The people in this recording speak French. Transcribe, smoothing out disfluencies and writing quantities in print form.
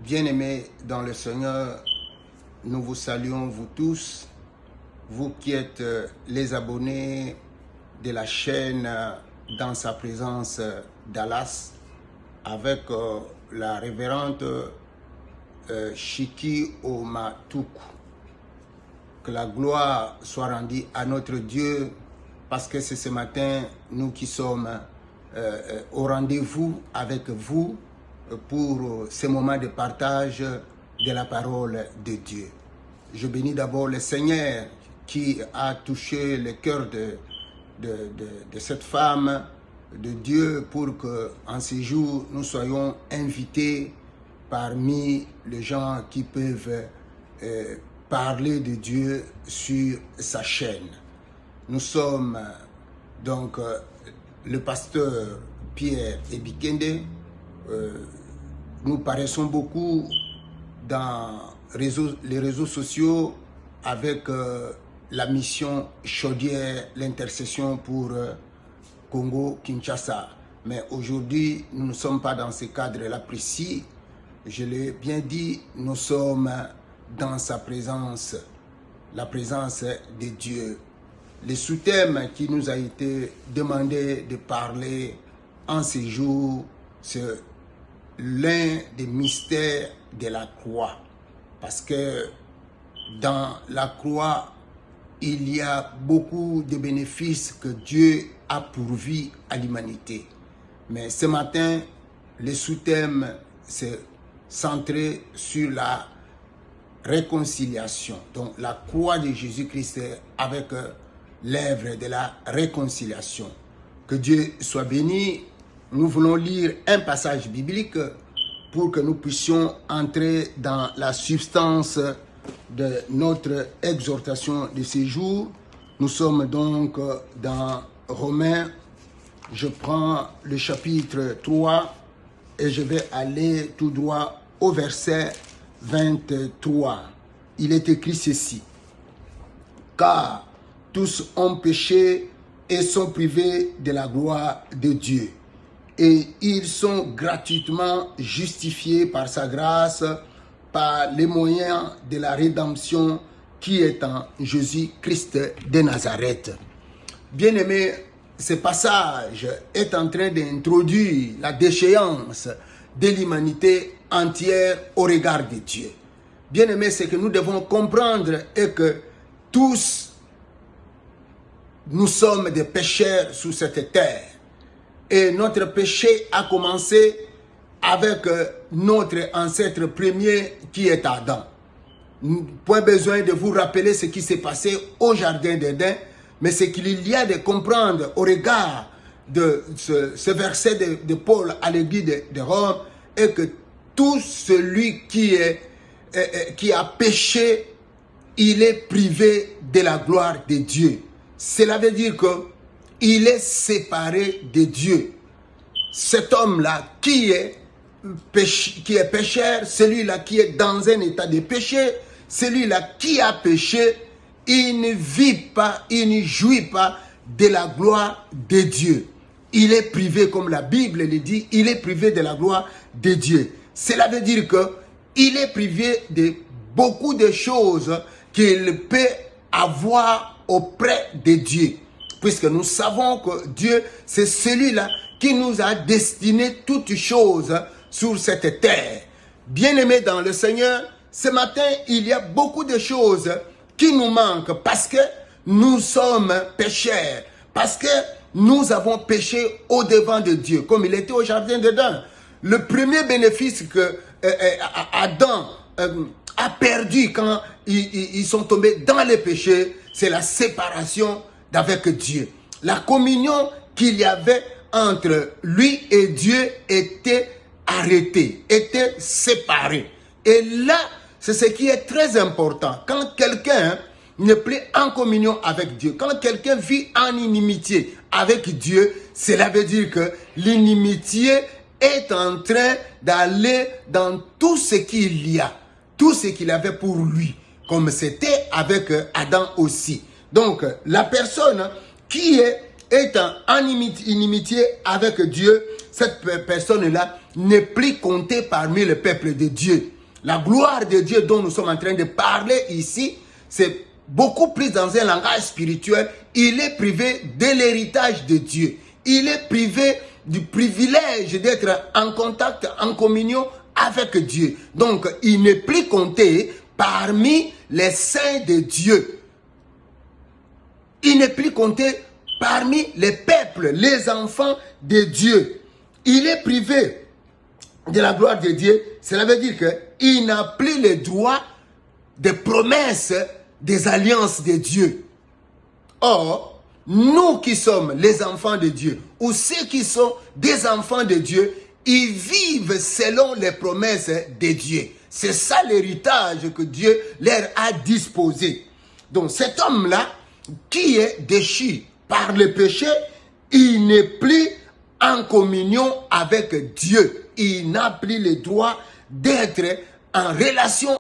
Bien-aimés dans le Seigneur, nous vous saluons vous tous, vous qui êtes les abonnés de la chaîne Dans sa présence Dallas avec la révérende Chiki Omatuku. Que la gloire soit rendue à notre Dieu parce que c'est ce matin nous qui sommes au rendez-vous avec vous pour ce moment de partage de la parole de Dieu. Je bénis d'abord le Seigneur qui a touché le cœur de cette femme de Dieu pour qu'en ces jours nous soyons invités parmi les gens qui peuvent parler de Dieu sur sa chaîne. Nous sommes donc le pasteur Pierre Ebikende. Nous paraissons beaucoup dans les réseaux sociaux avec la mission chaudière, l'intercession pour Congo-Kinshasa. Mais aujourd'hui, nous ne sommes pas dans ce cadre-là précis. Je l'ai bien dit, nous sommes dans sa présence, la présence de Dieu. Le sous-thème qui nous a été demandé de parler en ces jours, c'est l'un des mystères de la croix. Parce que dans la croix, il y a beaucoup de bénéfices que Dieu a pourvus à l'humanité. Mais ce matin, le sous-thème, c'est centré sur la réconciliation. Donc la croix de Jésus-Christ avec l'œuvre de la réconciliation. Que Dieu soit béni. Nous voulons lire un passage biblique pour que nous puissions entrer dans la substance de notre exhortation de ces jours. Nous sommes donc dans Romains. Je prends le chapitre 3 et je vais aller tout droit au verset 23. Il est écrit ceci. Car tous ont péché et sont privés de la gloire de Dieu. Et ils sont gratuitement justifiés par sa grâce, par les moyens de la rédemption qui est en Jésus-Christ de Nazareth. Bien-aimés, ce passage est en train d'introduire la déchéance de l'humanité entière au regard de Dieu. Bien-aimés, ce que nous devons comprendre est que tous, nous sommes des pécheurs sur cette terre. Et notre péché a commencé avec notre ancêtre premier qui est Adam. Pas besoin de vous rappeler ce qui s'est passé au jardin d'Éden, mais ce qu'il y a de comprendre au regard de ce verset de Paul à l'église de Rome est que tout celui qui a péché, il est privé de la gloire de Dieu. Cela veut dire que il est séparé de Dieu. Cet homme-là qui est pécheur, celui-là qui est dans un état de péché, celui-là qui a péché, il ne vit pas, il ne jouit pas de la gloire de Dieu. Il est privé, comme la Bible le dit, il est privé de la gloire de Dieu. Cela veut dire qu'il est privé de beaucoup de choses qu'il peut avoir auprès de Dieu. Puisque nous savons que Dieu, c'est celui-là qui nous a destiné toutes choses sur cette terre. Bien-aimés dans le Seigneur, ce matin, il y a beaucoup de choses qui nous manquent parce que nous sommes pécheurs, parce que nous avons péché au-devant de Dieu, comme il était au jardin d'Éden. Le premier bénéfice que Adam a perdu quand ils sont tombés dans les péchés, c'est la séparation d'avec Dieu. La communion qu'il y avait entre lui et Dieu était arrêtée, était séparée. Et là, c'est ce qui est très important. Quand quelqu'un n'est plus en communion avec Dieu, quand quelqu'un vit en inimitié avec Dieu, cela veut dire que l'inimitié est en train d'aller dans tout ce qu'il y a, tout ce qu'il avait pour lui, comme c'était avec Adam aussi. Donc, la personne qui est en inimitié avec Dieu, cette personne-là n'est plus compté parmi le peuple de Dieu. La gloire de Dieu dont nous sommes en train de parler ici, c'est beaucoup plus dans un langage spirituel. Il est privé de l'héritage de Dieu. Il est privé du privilège d'être en contact, en communion avec Dieu. Donc, il n'est plus compté parmi les saints de Dieu. Il n'est plus compté parmi les peuples, les enfants de Dieu. Il est privé de la gloire de Dieu. Cela veut dire qu'il n'a plus le droit des promesses des alliances de Dieu. Or, nous qui sommes les enfants de Dieu, ou ceux qui sont des enfants de Dieu, ils vivent selon les promesses de Dieu. C'est ça l'héritage que Dieu leur a disposé. Donc cet homme-là, qui est déchu par le péché, il n'est plus en communion avec Dieu. Il n'a plus le droit d'être en relation